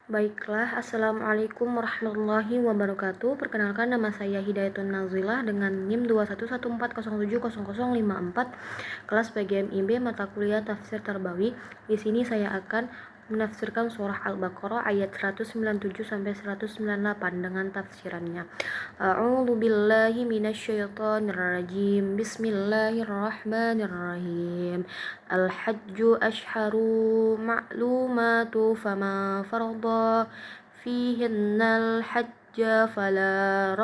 Baiklah, Assalamualaikum warahmatullahi wabarakatuh. Perkenalkan, nama saya Hidayatun Nazilah dengan NIM 21114070054, kelas PGMIB, mata kuliah Tafsir Tarbawi. Di sini saya akan menafsirkan surah Al-Baqarah ayat 197 sampai 198 dengan tafsirannya. A'udzu billahi minasyaitonir rajim. Bismillahirrahmanirrahim. Al-hajju ashharu ma'lumatu fama farada fihinnal hajja fala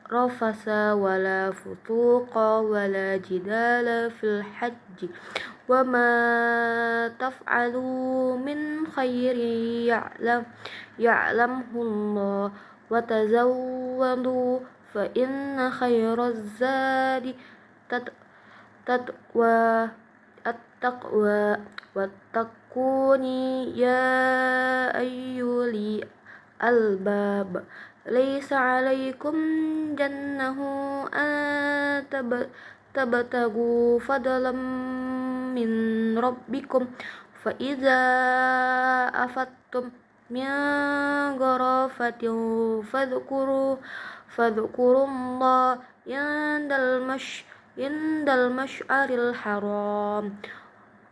rafasa wala futuqa wala jidala fil hajji wa ma taf'alu min khairin ya'lamhu Allah wa tazawwadu fa inna khairaz zadi taqwa at-taqwa wattaquni ya ayyuli albab. Laysa alaikum jannahu an tabtagu fadlam min rabbikum fa idza afattum min gharafatin fadhkurullah indal mash'aril haram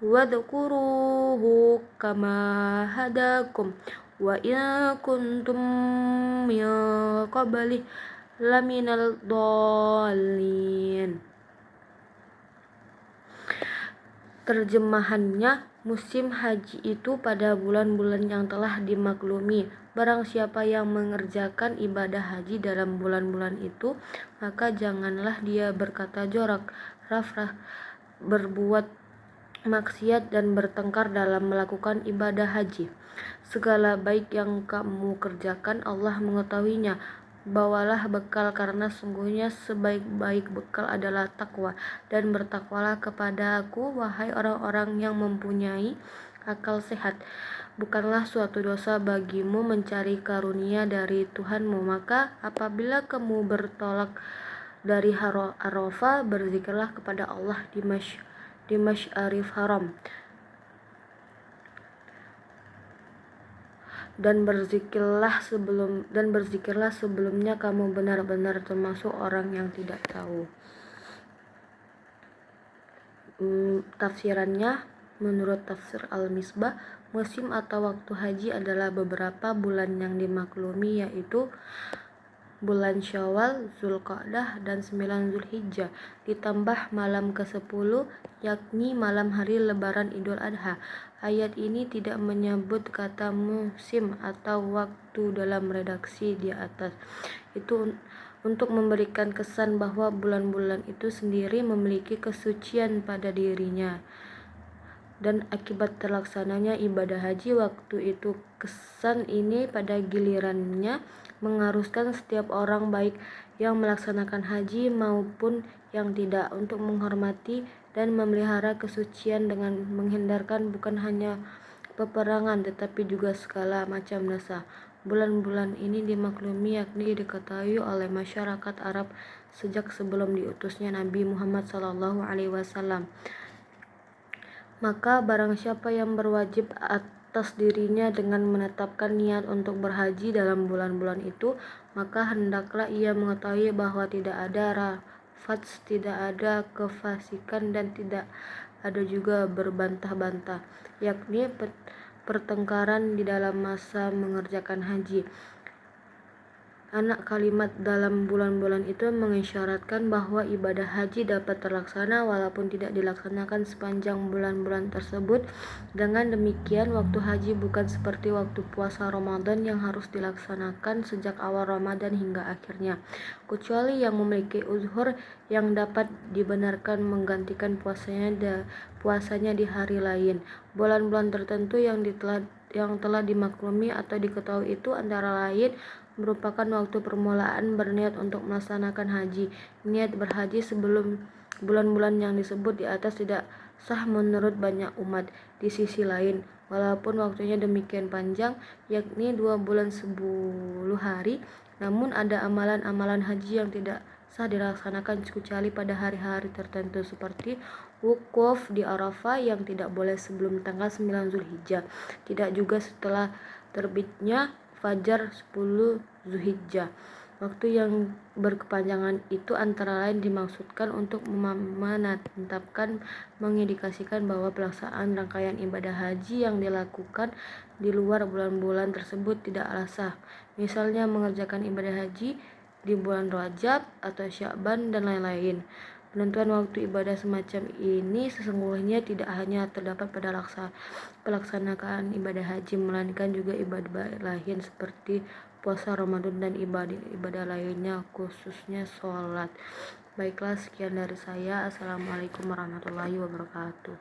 wadhkuruhu kama hadakum wa in kuntum min qablih laminal dhalin. Terjemahannya, musim haji itu pada bulan-bulan yang telah dimaklumi. Barang siapa yang mengerjakan ibadah haji dalam bulan-bulan itu, maka janganlah dia berkata jorok, rafrah, berbuat maksiat dan bertengkar dalam melakukan ibadah haji. Segala baik yang kamu kerjakan Allah mengetahuinya. Bawalah bekal karena sungguhnya sebaik-baik bekal adalah takwa, dan bertakwalah kepada Aku wahai orang-orang yang mempunyai akal sehat. Bukanlah suatu dosa bagimu mencari karunia dari Tuhanmu. Maka apabila kamu bertolak dari Arafah, berzikirlah kepada Allah di Masy'arif Haram, dan berzikirlah sebelumnya kamu benar-benar termasuk orang yang tidak tahu. Tafsirannya, menurut tafsir Al-Misbah, musim atau waktu haji adalah beberapa bulan yang dimaklumi, yaitu bulan Syawal, Zulqa'dah, dan 9 Zulhijjah, ditambah malam ke-10, yakni malam hari Lebaran Idul Adha. Ayat ini tidak menyebut kata musim atau waktu dalam redaksi di atas. Itu untuk memberikan kesan bahwa bulan-bulan itu sendiri memiliki kesucian pada dirinya. Dan akibat terlaksananya ibadah haji waktu itu, kesan ini pada gilirannya mengharuskan setiap orang, baik yang melaksanakan haji maupun yang tidak, untuk menghormati dan memelihara kesucian dengan menghindarkan bukan hanya peperangan tetapi juga segala macam dosa. Bulan-bulan ini dimaklumi, yakni diketahui oleh masyarakat Arab sejak sebelum diutusnya Nabi Muhammad SAW. Maka barang siapa yang berwajib atas dirinya dengan menetapkan niat untuk berhaji dalam bulan-bulan itu, maka hendaklah ia mengetahui bahwa tidak ada rafats, tidak ada kefasikan, dan tidak ada juga berbantah-bantah, yakni pertengkaran di dalam masa mengerjakan haji. Anak kalimat dalam bulan-bulan itu mengisyaratkan bahwa ibadah haji dapat terlaksana walaupun tidak dilaksanakan sepanjang bulan-bulan tersebut. Dengan demikian, waktu haji bukan seperti waktu puasa Ramadan yang harus dilaksanakan sejak awal Ramadan hingga akhirnya, kecuali yang memiliki uzhur yang dapat dibenarkan menggantikan puasanya di hari lain. Bulan-bulan tertentu yang telah dimaklumi atau diketahui itu antara lain merupakan waktu permulaan berniat untuk melaksanakan haji. Niat berhaji sebelum bulan-bulan yang disebut di atas tidak sah menurut banyak umat. Di sisi lain, walaupun waktunya demikian panjang, yakni 2 bulan 10 hari, namun ada amalan-amalan haji yang tidak sah dilaksanakan kecuali pada hari-hari tertentu, seperti wukuf di Arafah yang tidak boleh sebelum tanggal 9 Zulhijjah, tidak juga setelah terbitnya fajar 10 Zulhijjah. Waktu yang berkepanjangan itu antara lain dimaksudkan untuk menetapkan, mengindikasikan bahwa pelaksanaan rangkaian ibadah haji yang dilakukan di luar bulan-bulan tersebut tidaklah sah. Misalnya mengerjakan ibadah haji di bulan Rajab atau Sya'ban dan lain-lain. Penentuan waktu ibadah semacam ini sesungguhnya tidak hanya terdapat pada pelaksanaan ibadah haji, melainkan juga ibadah lain seperti puasa Ramadan dan ibadah lainnya, khususnya sholat. Baiklah, sekian dari saya. Assalamualaikum warahmatullahi wabarakatuh.